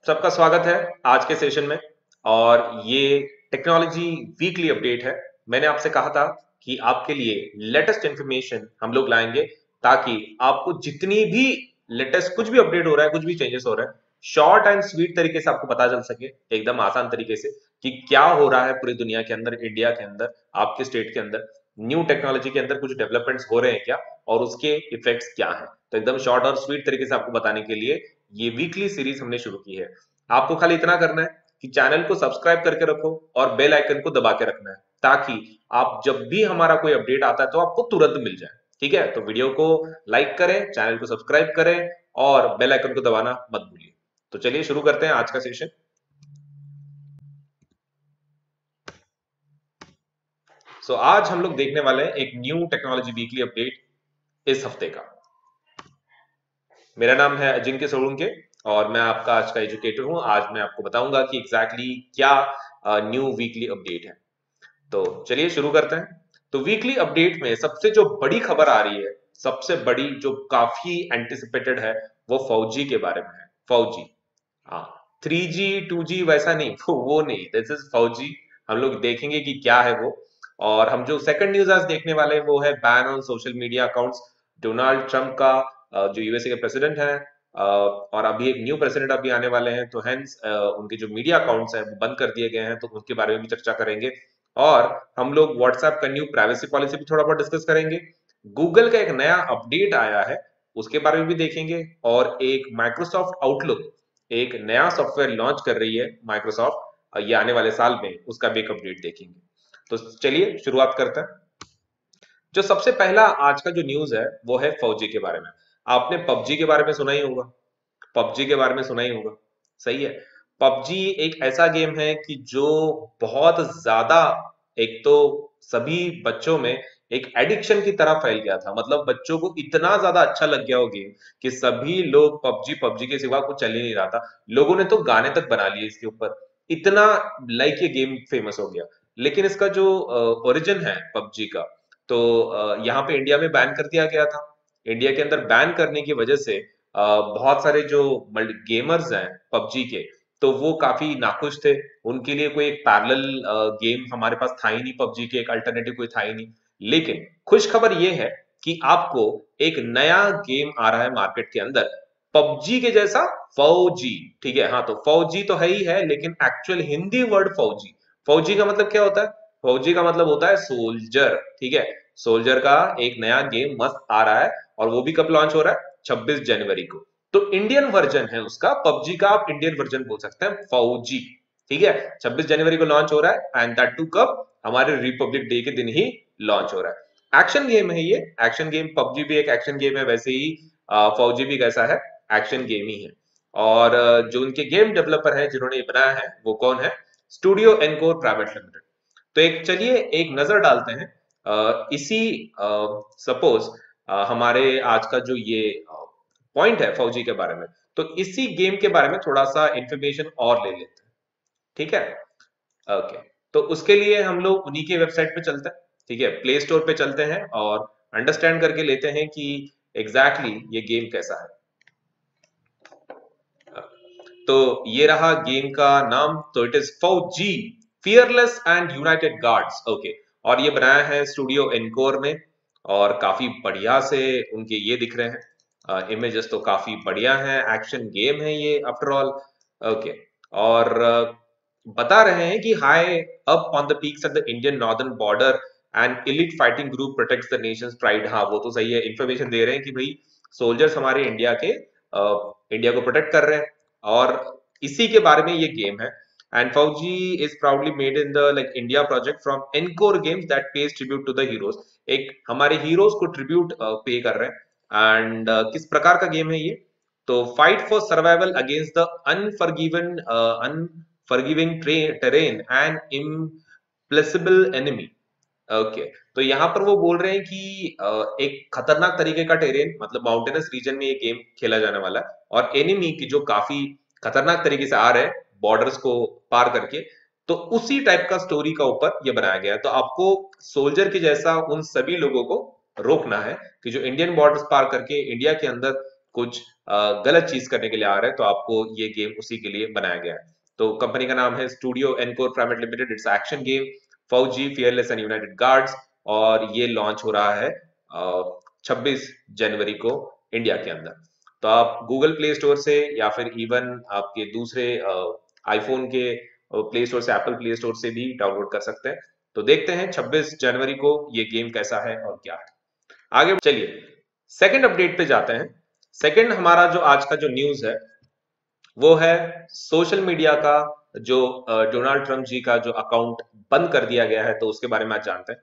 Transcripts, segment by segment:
सबका स्वागत है आज के सेशन में। और ये टेक्नोलॉजी वीकली अपडेट है। मैंने आपसे कहा था कि आपके लिए लेटेस्ट इंफॉर्मेशन हम लोग लाएंगे, ताकि आपको जितनी भी लेटेस्ट कुछ भी अपडेट हो रहा है, कुछ भी चेंजेस हो रहा है, शॉर्ट एंड स्वीट तरीके से आपको पता चल सके, एकदम आसान तरीके से, कि क्या हो रहा है पूरी दुनिया के अंदर, इंडिया के अंदर, आपके स्टेट के अंदर, न्यू टेक्नोलॉजी के अंदर कुछ डेवलपमेंट्स हो रहे हैं क्या, और उसके इफेक्ट्स क्या हैं। तो एकदम शॉर्ट और स्वीट तरीके से आपको बताने के लिए ये वीकली सीरीज हमने शुरू की है। आपको खाली इतना करना है कि चैनल को सब्सक्राइब करके रखो और बेल आइकन को दबा के रखना है, ताकि आप जब भी हमारा कोई अपडेट आता है तो आपको तुरंत मिल जाए। ठीक है, तो वीडियो को लाइक करें, चैनल को सब्सक्राइब करें और बेल आइकन को दबाना मत भूलिए। तो चलिए शुरू करते हैं आज का सेशन। आज हम लोग देखने वाले हैं एक न्यू टेक्नोलॉजी वीकली अपडेट इस हफ्ते का। मेरा नाम है अजिंक्य सोलंके और मैं आपका आज का एजुकेटर हूं। आज मैं आपको बताऊंगा कि एग्जैक्टली क्या न्यू वीकली अपडेट है। तो चलिए शुरू करते हैं। तो वीकली अपडेट में सबसे जो बड़ी खबर आ रही है, सबसे बड़ी जो काफी एंटिसिपेटेड है, वो 4G के बारे में है। 4G, हाँ, 3G 2G वैसा नहीं, वो नहीं, दिस इज 4G। हम लोग देखेंगे कि क्या है वो। और हम जो सेकंड न्यूज आज देखने वाले हैं वो है ban on social media accounts. Donald Trump का, जो यूएसए के प्रेसिडेंट हैं, और अभी एक न्यू प्रेसिडेंट अभी आने वाले हैं, तो हेंस उनके जो मीडिया अकाउंट्स हैं वो बंद कर दिए गए हैं, तो उसके बारे में भी चर्चा करेंगे। और हम लोग व्हाट्सएप का न्यू प्राइवेसी पॉलिसी भी थोड़ा बहुत डिस्कस करेंगे। गूगल का एक नया अपडेट आया है, उसके बारे में भी देखेंगे। और एक माइक्रोसॉफ्ट आउटलुक, एक नया सॉफ्टवेयर लॉन्च कर रही है माइक्रोसॉफ्ट ये आने वाले साल में, उसका भी एक अपडेट देखेंगे। तो चलिए शुरुआत करते हैं। जो सबसे पहला आज का जो न्यूज है वो है 4G के बारे में। आपने पबजी के बारे में सुना ही होगा, पबजी के बारे में सुना ही होगा, सही है। पबजी एक ऐसा गेम है कि जो बहुत ज्यादा, एक तो सभी बच्चों में एक एडिक्शन की तरह फैल गया था। मतलब बच्चों को इतना ज्यादा अच्छा लग गया वो गेम कि सभी लोग पबजी पबजी के सिवा कुछ चल ही नहीं रहा था। लोगों ने तो गाने तक बना लिए इसके ऊपर, इतना लाइक ये गेम फेमस हो गया। लेकिन इसका जो ओरिजिन है पबजी का, तो यहाँ पे इंडिया में बैन कर दिया गया था। इंडिया के अंदर बैन करने की वजह से बहुत सारे जो गेमर्स हैं पबजी के, तो वो काफी नाखुश थे। उनके लिए कोई एक पैरेलल गेम हमारे पास था ही नहीं, पबजी के एक अल्टरनेटिव कोई था ही नहीं। लेकिन खुश खबर ये है कि आपको एक नया गेम आ रहा है मार्केट के अंदर, पबजी के जैसा 4G। ठीक है, हाँ, तो 4G तो है ही है, लेकिन actual Hindi word 4G। 4G का मतलब क्या होता है? 4G का मतलब होता है सोल्जर। ठीक है, सोल्जर का एक नया गेम मस्त आ रहा है, और वो भी कब लॉन्च हो रहा है? 26 जनवरी को। तो इंडियन वर्जन है उसका, पबजी का आप इंडियन वर्जन बोल सकते हैं 4G। ठीक है, 26 जनवरी को लॉन्च हो रहा है, एंड दैट टू कब? हमारे रिपब्लिक डे के दिन ही लॉन्च हो रहा है। एक्शन गेम है ये, एक्शन गेम। पबजी भी एक एक्शन गेम है, वैसे ही 4G भी कैसा है? एक्शन गेम ही है। और जो उनके गेम डेवलपर है जिन्होंने ये बनाया है, वो कौन है? Studio encore private limited. तो एक चलिए एक नजर डालते हैं इसी, सपोज हमारे आज का जो ये पॉइंट है 4G के बारे में, तो इसी गेम के बारे में थोड़ा सा इंफॉर्मेशन और ले लेते हैं। ठीक है, ओके। तो उसके लिए हम लोग उन्हीं के वेबसाइट पे चलते हैं। ठीक है, प्ले स्टोर पे चलते हैं और अंडरस्टैंड करके लेते हैं कि एग्जैक्टली ये गेम कैसा है। तो ये रहा गेम का नाम, तो it is 4G fearless and United guards. Okay, और ये बनाया है स्टूडियो एनकोर ने, और काफी बढ़िया से उनके ये दिख रहे हैं इमेजेस, तो काफी बढ़िया है। एक्शन गेम है ये आफ्टर ऑल। ओके, और बता रहे हैं कि high up on the peaks at the Indian northern border and elite fighting group protects the Nations pride. हाँ, वो तो सही है, इंफॉर्मेशन दे रहे हैं कि भाई सोल्जर्स हमारे इंडिया के, इंडिया को प्रोटेक्ट कर रहे हैं, और इसी के बारे में ये गेम है। And 4G is proudly made in the like India project from Encore Games that pays tribute to the heroes। एक हमारे हीरोज को ट्रिब्यूट पे कर रहे हैं। एंड किस प्रकार का गेम है ये? तो fight for survival against the unforgiving terrain and implacable enemy. Okay, तो यहाँ पर वो बोल रहे हैं कि एक खतरनाक तरीके का टेरेन, मतलब माउंटेनस रीजन में ये गेम खेला जाने वाला है, और एनिमी की जो काफी खतरनाक तरीके से आ रहे हैं बॉर्डर्स को पार करके, तो उसी टाइप का स्टोरी का ऊपर ये बनाया गया है। तो आपको सोल्जर के जैसा उन सभी लोगों को रोकना है कि जो इंडियन बॉर्डर्स पार करके इंडिया के अंदर कुछ गलत चीज करने के लिए आ रहे हैं, तो आपको ये गेम उसी के लिए बनाया गया है। तो कंपनी का नाम है studio encore private limited. It's action game फौजी फियरलेस एंड यूनाइटेड गार्ड्स, और ये लॉन्च हो रहा है 26 जनवरी को इंडिया के अंदर। तो आप गूगल प्ले स्टोर से या फिर इवन आपके दूसरे आईफोन के प्ले स्टोर से, एप्पल प्ले स्टोर से भी डाउनलोड कर सकते हैं। तो देखते हैं 26 जनवरी को ये गेम कैसा है और क्या है। आगे चलिए सेकंड अपडेट पे जाते हैं। सेकंड हमारा जो आज का जो न्यूज है वो है सोशल मीडिया का जो डोनाल्ड ट्रंप जी का जो अकाउंट बंद कर दिया गया है, तो उसके बारे में आज जानते हैं।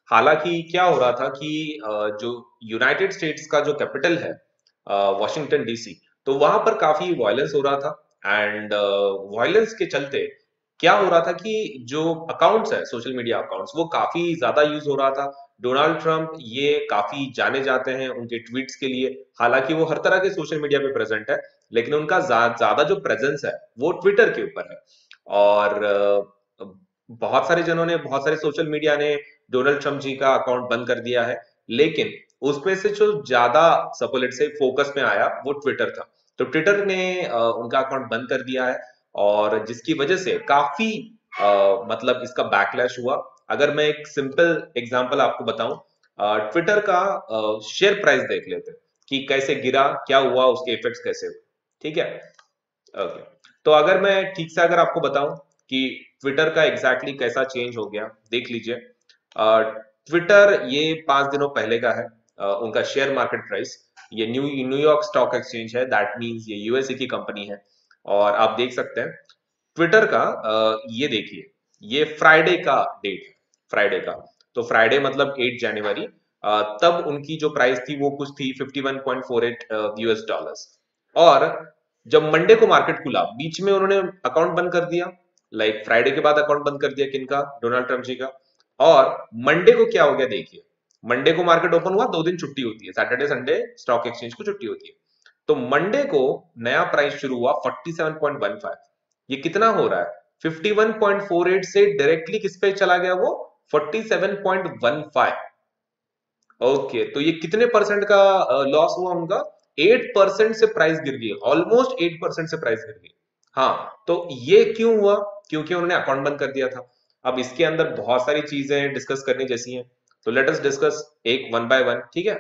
हालांकि क्या हो रहा था कि जो यूनाइटेड स्टेट्स का जो कैपिटल है वॉशिंगटन डीसी, तो वहां पर काफी वायलेंस हो रहा था। एंड वायलेंस के चलते क्या हो रहा था कि जो अकाउंट्स है, सोशल मीडिया अकाउंट्स, वो काफी ज्यादा यूज हो रहा था। डोनाल्ड ट्रंप ये काफी जाने जाते हैं उनके ट्वीट्स के लिए। हालांकि वो हर तरह के सोशल मीडिया पे प्रेजेंट है, लेकिन उनका ज्यादा जो प्रेजेंस है वो ट्विटर के ऊपर है। और बहुत सारे जनों ने, बहुत सारे सोशल मीडिया ने डोनाल्ड ट्रंप जी का अकाउंट बंद कर दिया है, लेकिन उसमें से जो ज्यादा सपोलेट से फोकस में आया वो ट्विटर था। तो ट्विटर ने उनका अकाउंट बंद कर दिया है, और जिसकी वजह से काफी मतलब इसका बैकलैश हुआ। अगर मैं एक सिंपल एग्जांपल आपको बताऊं, ट्विटर का शेयर प्राइस देख लेते हैं कि कैसे गिरा, क्या हुआ, उसके इफेक्ट्स कैसे हुए। ठीक है, ओके। तो अगर मैं ठीक से अगर आपको बताऊं कि ट्विटर का एग्जैक्टली कैसा चेंज हो गया, देख लीजिए। ट्विटर ये 5 दिनों पहले का है। उनका शेयर मार्केट प्राइस, ये न्यूयॉर्क स्टॉक एक्सचेंज है, दैट मींस ये यूएसए की कंपनी है। और आप देख सकते हैं ट्विटर का ये देखिए, ये फ्राइडे का डेट है, फ्राइडे का। तो फ्राइडे मतलब 8 जनवरी, तब उनकी जो प्राइस थी वो कुछ थी 51.48 यूएस डॉलर्स। और जब मंडे को मार्केट खुला, बीच में उन्होंने अकाउंट बंद कर दिया, लाइक फ्राइडे के बाद अकाउंट बंद कर दिया किनका, डोनाल्ड ट्रंप जी का। और मंडे को क्या हो गया देखिए, मंडे को मार्केट ओपन हुआ, 2 दिन छुट्टी होती है, सैटरडे संडे स्टॉक एक्सचेंज को छुट्टी होती है। तो मंडे को नया प्राइस शुरू हुआ 47.15। ये कितना हो रहा है, 51.48 से डायरेक्टली किस पे चला गया वो, 47.15। ओके, तो ये कितने परसेंट का लॉस हुआ उनका, 8% से प्राइस गिर गई, ऑलमोस्ट 8% से प्राइस गिर गई। हाँ, तो ये क्यों हुआ, क्योंकि उन्होंने अकाउंट बंद कर दिया था। अब इसके अंदर बहुत सारी चीजें डिस्कस करनी जैसी हैं, तो लेट अस डिस्कस एक वन बाय वन, ठीक है।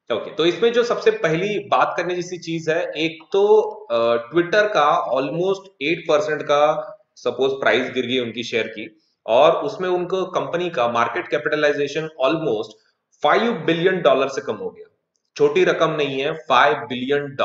ओके, तो इसमें जो सबसे पहली बात करने जैसी चीज है, एक तो ट्विटर का ऑलमोस्ट 8% का सपोज प्राइस गिर गई उनकी शेयर की, और उसमें उनको कंपनी का मार्केट कैपिटलाइजेशन ऑलमोस्ट $5 बिलियन से कम हो गया। छोटी रकम नहीं है, $5 बिलियन,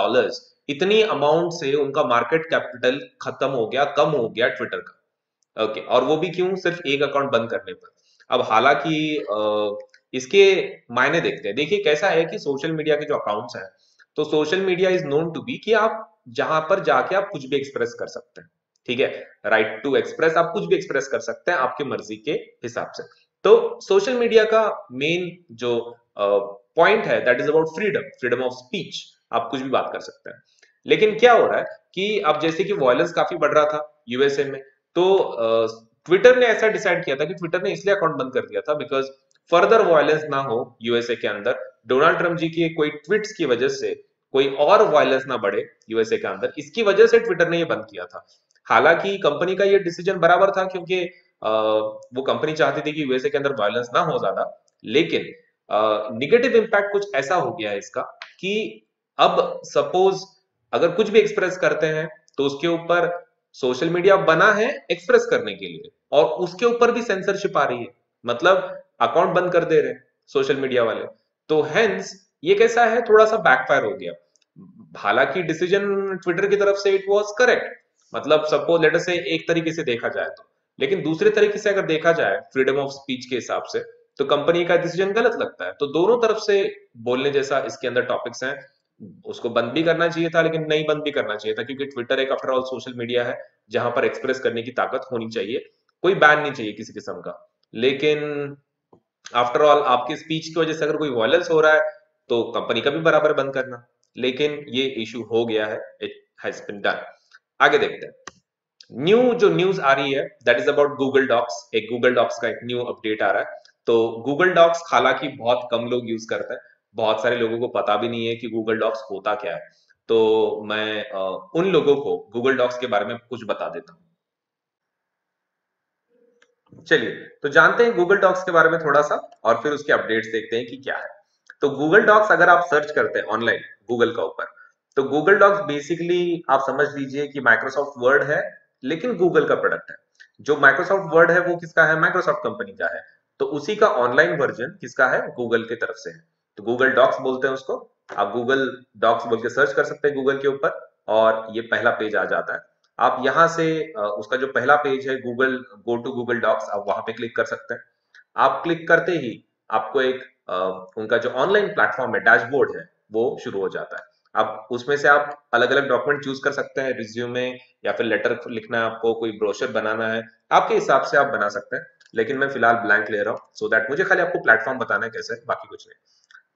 इतनी अमाउंट से उनका मार्केट कैपिटल खत्म हो गया, कम हो गया ट्विटर का। ओके, और वो भी क्यों, सिर्फ एक अकाउंट बंद करने पर। अब हालांकि इसके मायने देखते हैं। देखिए कैसा है कि सोशल मीडिया के जो अकाउंट्स हैं, तो social media is known to be कि आप जहां पर जाके आप कुछ भी एक्सप्रेस कर सकते हैं। ठीक है, राइट टू एक्सप्रेस, आप कुछ भी एक्सप्रेस कर सकते हैं आपके मर्जी के हिसाब से। तो सोशल मीडिया का मेन जो पॉइंट है that is about freedom, freedom of speech. आप कुछ भी बात कर सकते हैं। लेकिन क्या हो रहा है कि अब जैसे कि वायलेंस काफी बढ़ रहा था यूएसए में, तो ट्विटर ने ऐसा डिसाइड किया था कि ट्विटर ने इसलिए अकाउंट बंद कर दिया था बिकॉज फर्दर वायलेंस ना हो यूएसए के अंदर, डोनाल्ड ट्रंप जी के कोई ट्वीट्स की वजह से कोई और वायलेंस ना बढ़े यूएसए के अंदर, इसकी वजह से ट्विटर ने ये बंद किया था। हालांकि कंपनी का ये डिसीजन बराबर था, क्योंकि वो कंपनी चाहती थी कि यूएसए के अंदर वायलेंस ना हो ज्यादा। लेकिन निगेटिव इंपैक्ट कुछ ऐसा हो गया है इसका कि अब सपोज अगर कुछ भी एक्सप्रेस करते हैं, तो उसके ऊपर सोशल मीडिया बना है एक्सप्रेस करने के लिए, और उसके ऊपर भी सेंसरशिप आ रही है, मतलब अकाउंट बंद कर दे रहे हैं सोशल मीडिया वाले। तो हेंस ये कैसा है, थोड़ा सा बैकफायर हो गया। हालांकि डिसीजन ट्विटर की तरफ से इट वाज करेक्ट, मतलब सपोज लेट अस से एक तरीके से देखा जाए तो। लेकिन दूसरे तरीके से अगर देखा जाए फ्रीडम ऑफ स्पीच के हिसाब से, तो कंपनी का डिसीजन गलत लगता है। तो दोनों तरफ से बोलने जैसा इसके अंदर टॉपिक्स हैं। उसको बंद भी करना चाहिए था, लेकिन नहीं बंद भी करना चाहिए था, क्योंकि ट्विटर एक आफ्टर ऑल सोशल मीडिया है जहां पर एक्सप्रेस करने की ताकत होनी चाहिए, कोई बैन नहीं चाहिए किसी किस्म का। लेकिन आफ्टर ऑल आपकी स्पीच की वजह से अगर कोई वायलेंस हो रहा है, तो कंपनी का भी बराबर बंद करना। लेकिन ये इशू हो गया है, इट हैज बीन डन। आगे देखते हैं, न्यू जो न्यूज आ रही है that is about Google docs. एक गूगल डॉक्स का एक न्यू अपडेट आ रहा है। तो गूगल डॉक्स हालांकि बहुत कम लोग यूज करते हैं, बहुत सारे लोगों को पता भी नहीं है कि गूगल डॉक्स होता क्या है। तो मैं उन लोगों को गूगल डॉक्स के बारे में कुछ बता देता हूँ। चलिए, तो जानते हैं गूगल डॉक्स के बारे में थोड़ा सा, और फिर उसके अपडेट्स देखते हैं कि क्या है। तो गूगल डॉक्स अगर आप सर्च करते हैं ऑनलाइन गूगल का ऊपर, तो गूगल डॉक्स बेसिकली आप समझ लीजिए कि माइक्रोसॉफ्ट वर्ड है, लेकिन गूगल का प्रोडक्ट है। जो माइक्रोसॉफ्ट वर्ड है वो किसका है? माइक्रोसॉफ्ट कंपनी का है। तो उसी का ऑनलाइन वर्जन किसका है? गूगल की तरफ से है। तो गूगल डॉक्स बोलते हैं उसको। आप गूगल डॉक्स बोल के सर्च कर सकते हैं गूगल के ऊपर, और ये पहला पेज आ जाता है। आप यहाँ से उसका जो पहला पेज है Google, go to Google docs, आप वहां पे क्लिक कर सकते हैं। आप क्लिक करते ही आपको एक उनका जो ऑनलाइन प्लेटफॉर्म है, डैशबोर्ड है, वो शुरू हो जाता है। अब उसमें से आप अलग अलग डॉक्यूमेंट चूज कर सकते हैं, रिज्यूमे या फिर लेटर लिखना है आपको, कोई ब्रोशर बनाना है, आपके हिसाब से आप बना सकते हैं। लेकिन मैं फिलहाल ब्लैंक ले रहा हूँ, सो दैट मुझे खाली आपको प्लेटफॉर्म बताना है कैसे है, बाकी कुछ नहीं।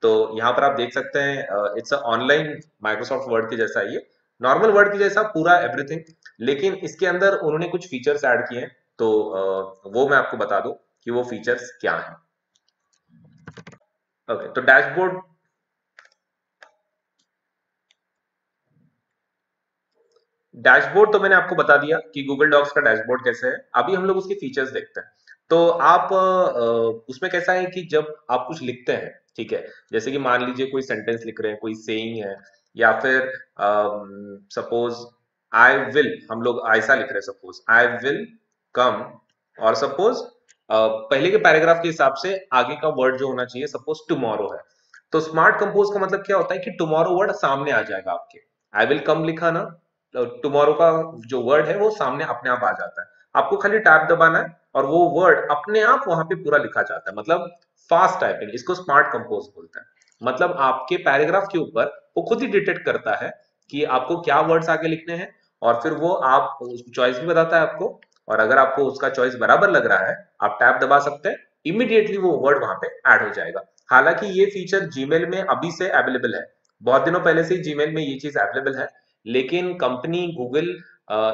तो यहाँ पर आप देख सकते हैं it's a online Microsoft word के जैसा, ये नॉर्मल वर्ड की जैसा पूरा एवरीथिंग, लेकिन इसके अंदर उन्होंने कुछ फीचर्स ऐड किए हैं। तो वो मैं आपको बता दूं कि वो फीचर्स क्या हैं। ओके, तो डैशबोर्ड, डैशबोर्ड तो मैंने आपको बता दिया कि गूगल डॉक्स का डैशबोर्ड कैसे है। अभी हम लोग उसके फीचर्स देखते हैं। तो आप उसमें कैसा है कि जब आप कुछ लिखते हैं, ठीक है, जैसे कि मान लीजिए कोई सेंटेंस लिख रहे हैं, कोई सेइंग है, या फिर सपोज आई विल, हम लोग ऐसा लिख रहे हैं, सपोज आई विल कम, और सपोज पहले के पैराग्राफ के हिसाब से आगे का वर्ड जो होना चाहिए, सपोज टुमारो है। तो स्मार्ट कंपोज का मतलब क्या होता है कि टुमारो वर्ड सामने आ जाएगा आपके। आई विल कम लिखा ना, टुमारो का जो वर्ड है वो सामने अपने आप आ जाता है। आपको खाली टैब दबाना है और वो वर्ड अपने आप वहां पे पूरा लिखा जाता है। मतलब फास्ट टाइपिंग, इसको स्मार्ट कंपोज बोलते हैं। मतलब आपके पैराग्राफ के ऊपर वो खुद ही डिटेक्ट करता है कि आपको क्या वर्ड्स आगे लिखने हैं, और फिर वो आप चॉइस भी बताता है आपको। और अगर आपको उसका चॉइस बराबर लग रहा है, आप टैब दबा सकते हैं, इमीडिएटली वो वर्ड वहां पे ऐड हो जाएगा। हालांकि ये फीचर जीमेल में अभी से अवेलेबल है, बहुत दिनों पहले से ही जीमेल में ये चीज अवेलेबल है, लेकिन कंपनी गूगल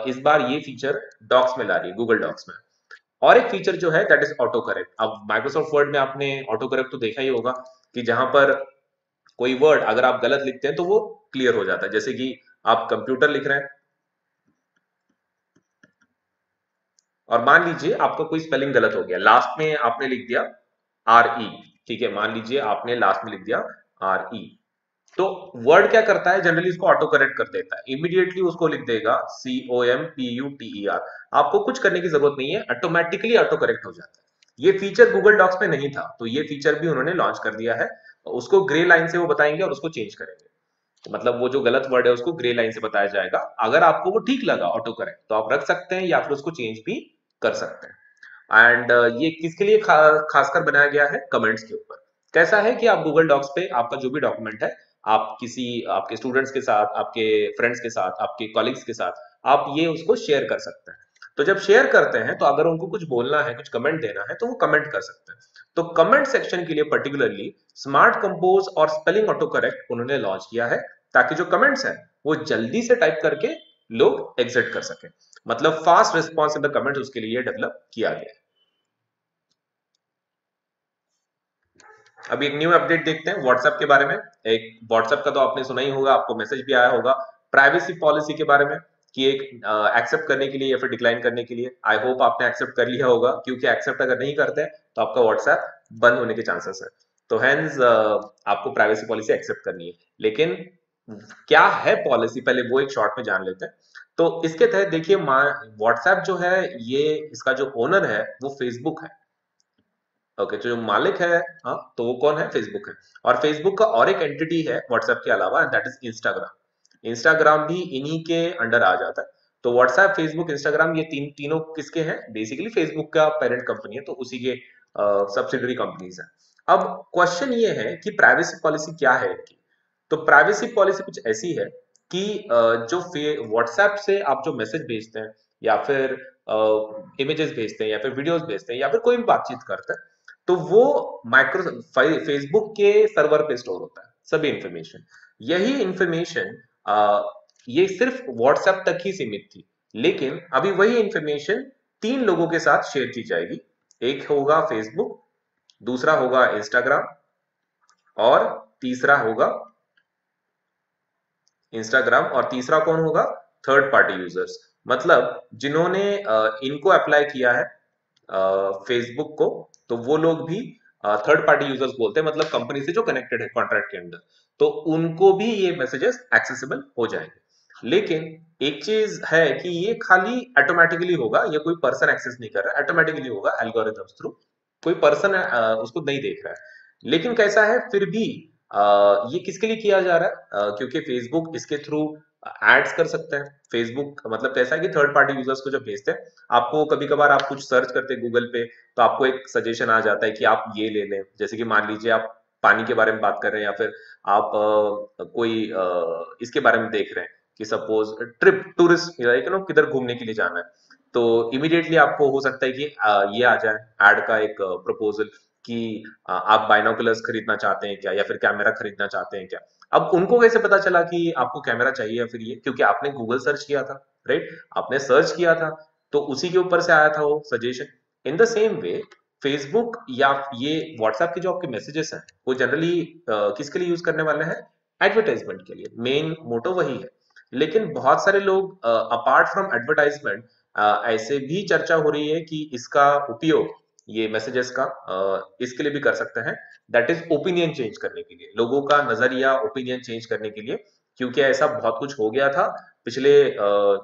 इस बार ये फीचर डॉक्स में ला रही है, गूगल डॉक्स में। और एक फीचर जो है दैट इज ऑटो करेक्ट। अब माइक्रोसॉफ्ट वर्ड में आपने ऑटो करेक्ट तो देखा ही होगा, कि जहां पर कोई वर्ड अगर आप गलत लिखते हैं तो वो क्लियर हो जाता है। जैसे कि आप कंप्यूटर लिख रहे हैं और मान लीजिए आपका कोई स्पेलिंग गलत हो गया, लास्ट में आपने लिख दिया आर ई, ठीक है, मान लीजिए आपने लास्ट में लिख दिया आर ई, तो वर्ड क्या करता है, जनरली इसको ऑटो करेक्ट कर देता है, इमीडिएटली उसको लिख देगा COMPUTER। आपको कुछ करने की जरूरत नहीं है, ऑटोमेटिकली ऑटो करेक्ट हो जाता है। ये फीचर गूगल डॉक्स में नहीं था, तो ये फीचर भी उन्होंने लॉन्च कर दिया है। उसको ग्रे लाइन से वो बताएंगे और उसको चेंज करेंगे। मतलब वो जो गलत वर्ड है उसको ग्रे लाइन से बताया जाएगा। अगर आपको वो ठीक लगा ऑटो करेक्ट, तो आप रख सकते हैं या फिर उसको चेंज भी कर सकते हैं। एंड ये किसके लिए खासकर बनाया गया है? कमेंट्स के ऊपर। कैसा है कि आप गूगल डॉक्स पे आपका जो भी डॉक्यूमेंट है, आप किसी आपके स्टूडेंट्स के साथ, आपके फ्रेंड्स के साथ, आपके कॉलीग्स के साथ आप ये उसको शेयर कर सकते हैं। तो जब शेयर करते हैं तो अगर उनको कुछ बोलना है, कुछ कमेंट देना है, तो वो कमेंट कर सकते हैं। तो कमेंट सेक्शन के लिए पर्टिकुलरली स्मार्ट कंपोज और स्पेलिंग ऑटो करेक्ट उन्होंने लॉन्च किया है, ताकि जो कमेंट्स हैं वो जल्दी से टाइप करके लोग एग्जिट कर सके। मतलब fast response in the comments, उसके लिए डेवलप किया गया है। अभी एक न्यू अपडेट देखते हैं व्हाट्सएप के बारे में। एक व्हाट्सएप का तो आपने सुना ही होगा, आपको मैसेज भी आया होगा प्राइवेसी पॉलिसी के बारे में, कि एक एक्सेप्ट करने के लिए या फिर डिक्लाइन करने के लिए। आई होप आपने एक्सेप्ट कर लिया होगा, क्योंकि एक्सेप्ट अगर नहीं करते हैं तो आपका व्हाट्सएप बंद होने के चांसेस है। तो हैंस आपको प्राइवेसी पॉलिसी एक्सेप्ट करनी है। लेकिन क्या है पॉलिसी, पहले वो एक शॉर्ट में जान लेते हैं। तो इसके तहत देखिए, व्हाट्सएप जो है, ये इसका जो ओनर है वो फेसबुक है। ओके, तो जो मालिक है, हाँ, तो वो कौन है? फेसबुक है। और फेसबुक का और एक एंटिटी है व्हाट्सएप के अलावा, and that is Instagram. Instagram भी इन्हीं के अंडर आ जाता है। तो व्हाट्सएप, फेसबुक, इंस्टाग्राम, ये तीनों किसके हैं? बेसिकली फेसबुक का पेरेंट कंपनी है, तो उसी के सब्सिडरी कंपनीज है। अब क्वेश्चन ये है कि प्राइवेसी पॉलिसी क्या है इनकी। तो प्राइवेसी पॉलिसी कुछ ऐसी है कि जो व्हाट्सएप से आप जो मैसेज भेजते हैं, या फिर इमेजेस भेजते हैं, या फिर वीडियोस भेजते हैं, या फिर कोई भी बातचीत करते हैं, तो वो माइक्रो फेसबुक के सर्वर पे स्टोर होता है सभी इंफॉर्मेशन। यही इंफॉर्मेशन ये सिर्फ व्हाट्सएप तक ही सीमित थी, लेकिन अभी वही इंफॉर्मेशन तीन लोगों के साथ शेयर की जाएगी। एक होगा फेसबुक, दूसरा होगा इंस्टाग्राम, और तीसरा होगा इंस्टाग्राम, और तीसरा कौन होगा? Third party users. मतलब जिन्होंने इनको अप्लाई किया है फेसबुक को, तो वो लोग भी थर्ड पार्टी यूजर्स बोलते हैं, मतलब कंपनी से जो कनेक्टेड है कॉन्ट्रैक्ट के अंदर, तो उनको भी ये मैसेजेस एक्सेसिबल हो जाएंगे। लेकिन एक चीज है कि ये खाली ऑटोमेटिकली होगा, ये कोई पर्सन एक्सेस नहीं कर रहा, ऑटोमेटिकली होगा एल्गोरिथम्स थ्रू, कोई पर्सन उसको नहीं देख रहा है। लेकिन कैसा है फिर भी ये किसके लिए किया जा रहा है? क्योंकि फेसबुक इसके थ्रू एड्स कर सकते हैं। फेसबुक मतलब कैसा है कि थर्ड पार्टी यूजर्स को जब भेजते हैं, आपको कभी कभार आप कुछ सर्च करते हैं गूगल पे, तो आपको एक सजेशन आ जाता है कि आप ये ले लें। जैसे कि मान लीजिए आप पानी के बारे में बात कर रहे हैं, या फिर आप कोई इसके बारे में देख रहे हैं कि सपोज ट्रिप टूरिस्ट किधर घूमने के लिए जाना है, तो इमीडिएटली आपको हो सकता है कि ये आ जाए ऐड का एक प्रपोजल कि आप बाइनोकुलर्स खरीदना चाहते हैं क्या, या फिर कैमरा खरीदना चाहते हैं क्या। अब उनको कैसे पता चला कि आपको कैमरा चाहिए या फिर ये? क्योंकि आपने गूगल सर्च किया था, राइट? आपने सर्च किया था, तो उसी के ऊपर से आया था वो suggestion. In the same way Facebook या ये व्हाट्सएप के जो आपके मैसेजेस हैं, वो जनरली किसके लिए यूज करने वाले हैं? एडवर्टाइजमेंट के लिए, मेन मोटो वही है। लेकिन बहुत सारे लोग अपार्ट फ्रॉम एडवर्टाइजमेंट ऐसे भी चर्चा हो रही है कि इसका उपयोग, ये मैसेजेस का इसके लिए भी कर सकते हैं, दैट इज ओपिनियन चेंज करने के लिए, लोगों का नजरिया, ओपिनियन चेंज करने के लिए। क्योंकि ऐसा बहुत कुछ हो गया था पिछले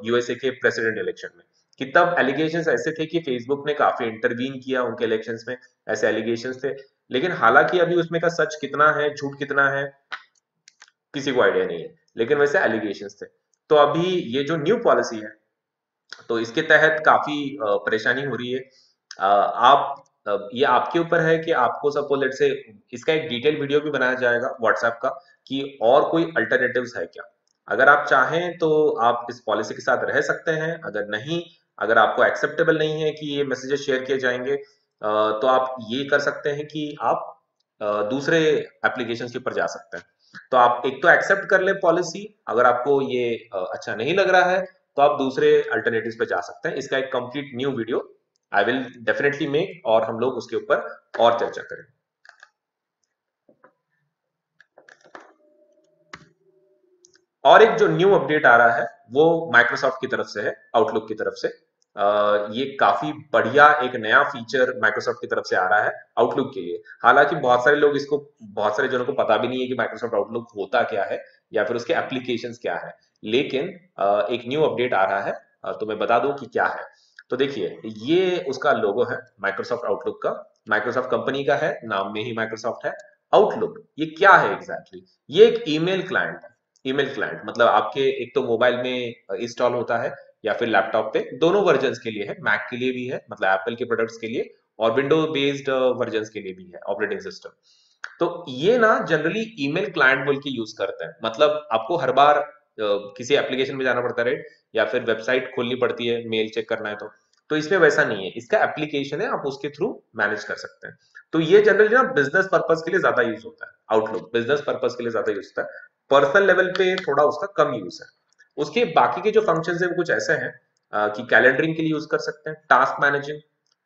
यूएसए के प्रेसिडेंट इलेक्शन में, कि तब एलिगेशंस ऐसे थे कि फेसबुक ने काफी इंटरवीन किया उनके इलेक्शंस में, ऐसे एलिगेशंस थे। लेकिन हालांकि अभी उसमें का सच कितना है, झूठ कितना है, किसी को आइडिया नहीं है, लेकिन वैसे एलिगेशंस थे। तो अभी ये जो न्यू पॉलिसी है, तो इसके तहत काफी परेशानी हो रही है। आप ये आपके ऊपर है कि आपको सपोज लेट से इसका एक डिटेल वीडियो भी बनाया जाएगा व्हाट्सएप का, कि और कोई अल्टरनेटिव्स है क्या। अगर आप चाहें तो आप इस पॉलिसी के साथ रह सकते हैं, अगर नहीं, अगर आपको एक्सेप्टेबल नहीं है कि ये मैसेजेस शेयर किए जाएंगे, तो आप ये कर सकते हैं कि आप दूसरे एप्लीकेशन के ऊपर जा सकते हैं। तो आप एक तो एक्सेप्ट कर ले पॉलिसी, अगर आपको ये अच्छा नहीं लग रहा है, तो आप दूसरे अल्टरनेटिव्स पे जा सकते हैं। इसका एक complete new video I will definitely make, और हम लोग उसके ऊपर और चर्चा करें। और एक जो न्यू अपडेट आ रहा है वो माइक्रोसॉफ्ट की तरफ से है, आउटलुक की तरफ से। ये काफी बढ़िया एक नया फीचर माइक्रोसॉफ्ट की तरफ से आ रहा है आउटलुक के लिए। हालांकि बहुत सारे लोग इसको, बहुत सारे जनों को पता भी नहीं है कि माइक्रोसॉफ्ट आउटलुक होता क्या है या फिर उसके एप्लीकेशंस क्या है। लेकिन एक न्यू अपडेट आ रहा है, तो मैं बता दूं कि क्या है। तो देखिए, ये उसका लोगो है माइक्रोसॉफ्ट आउटलुक का, माइक्रोसॉफ्ट कंपनी का है, नाम में ही माइक्रोसॉफ्ट है। आउटलुक ये क्या है एग्जैक्टली? ये एक ईमेल क्लाइंट है। ईमेल क्लाइंट मतलब आपके एक तो मोबाइल में इंस्टॉल होता है, या फिर लैपटॉप पे, दोनों वर्जन के लिए है, मैक के लिए भी है मतलब एप्पल के प्रोडक्ट्स के लिए, और विंडो बेस्ड वर्जन के लिए भी है ऑपरेटिंग सिस्टम। तो ये ना जनरली ईमेल क्लाइंट बोल के यूज करते हैं, मतलब आपको हर बार किसी एप्लीकेशन में जाना पड़ता है, राइट? या फिर वेबसाइट खोलनी पड़ती है मेल चेक करना है, तो इसमें वैसा नहीं है, इसका एप्लीकेशन है, आप उसके थ्रू मैनेज कर सकते हैं। तो ये जनरली ना बिजनेस पर्पज के लिए ज्यादा यूज होता है, आउटलुक बिजनेस पर्पज के लिए ज्यादा यूज होता है, पर्सनल लेवल पे थोड़ा उसका कम यूज है। उसके बाकी के जो फंक्शंस है वो कुछ ऐसे हैं कि कैलेंडरिंग के लिए यूज कर सकते हैं, task managing,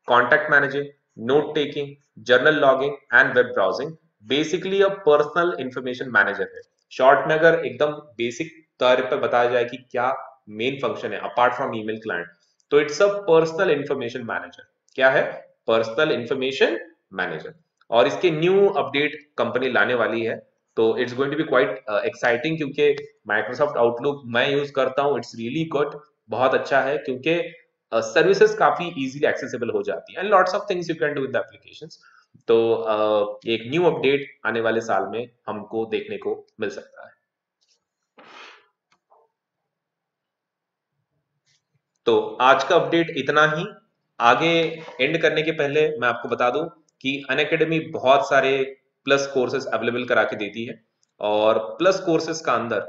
contact managing, note taking, journal logging and web browsing. Basically a personal information manager है। शॉर्ट में अगर एकदम बेसिक तौर पर बताया जाए कि क्या मेन फंक्शन है अपार्ट फ्रॉम ईमेल क्लाइंट, तो it's a personal information manager. क्या है? Personal information manager. और इसके न्यू अपडेट कंपनी लाने वाली है, तो it's going to be quite exciting, क्योंकि माइक्रोसॉफ्ट आउटलुक मैं यूज करता हूँ, इट्स रियली गुड, बहुत अच्छा है, क्योंकि सर्विसेज काफी इजीली एक्सेसिबल हो जाती है, and lots of things you can do with the applications. तो एक न्यू अपडेट आने वाले साल में हमको देखने को मिल सकता है। तो आज का अपडेट इतना ही। आगे एंड करने के पहले मैं आपको बता दूं कि अनअकैडमी बहुत सारे प्लस कोर्सेज अवेलेबल करा के देती है, और प्लस कोर्सेज का अंदर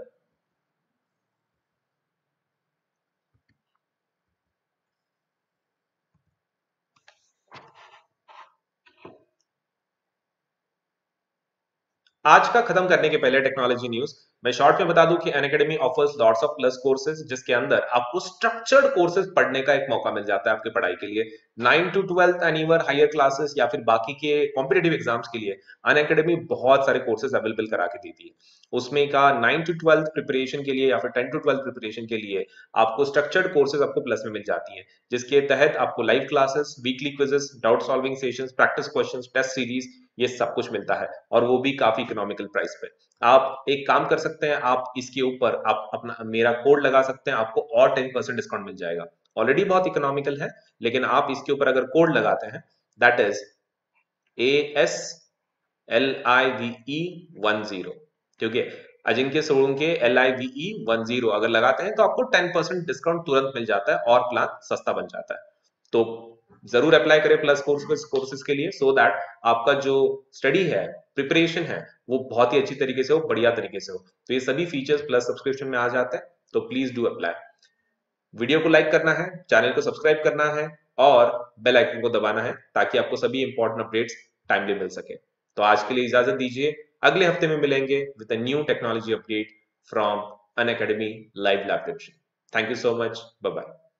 आज का खत्म करने के पहले टेक्नोलॉजी न्यूज, मैं शॉर्ट में बता दूं कि Unacademy offers lots of plus courses, जिसके अंदर आपको स्ट्रक्चर्ड कोर्सेज पढ़ने का एक मौका मिल जाता है आपकी पढ़ाई के लिए। 9 to 12 and ever higher classes या फिर बाकी के कॉम्पिटेटिव एग्जाम्स के लिए अनअकैडमी बहुत सारे कोर्सेज अवेलेबल करा के देती है। उसमें का 9 to 12 प्रिपरेशन के लिए या फिर 10 to 12 प्रिपरेशन के लिए आपको स्ट्रक्चर्ड कोर्सेज आपको प्लस में मिल जाती है, जिसके तहत आपको live classes, weekly quizzes, doubt solving sessions, practice questions, test series, ये सब कुछ मिलता है, और वो भी काफी इकोनॉमिकल प्राइस पे। आप एक काम कर सकते हैं, आप इसके ऊपर आप अपना मेरा कोड लगा सकते हैं, आपको और 10% डिस्काउंट मिल जाएगा। ऑलरेडी बहुत इकोनॉमिकल है, लेकिन आप इसके ऊपर अगर कोड लगाते हैं, दैट इज ASLIVE10, क्योंकि अजिंक्य सोलंके LIVE10 अगर लगाते हैं तो आपको 10% डिस्काउंट तुरंत मिल जाता है और प्लान सस्ता बन जाता है। तो जरूर अप्लाई करें प्लस कोर्सेज के लिए, सो दैट आपका जो स्टडी है, प्रिपरेशन है, वो बहुत ही अच्छी तरीके से हो, बढ़िया तरीके से हो। तो ये सभी फीचर्स प्लस सब्सक्रिप्शन में आ जाते हैं, तो प्लीज डू अप्लाई। वीडियो को लाइक करना है, चैनल को सब्सक्राइब करना है और बेल आइकन को दबाना है, ताकि आपको सभी इंपॉर्टेंट अपडेट्स टाइमली मिल सके। तो आज के लिए इजाजत दीजिए, अगले हफ्ते में मिलेंगे with a new technology update from Unacademy live lab division. Thank you so much, bye bye.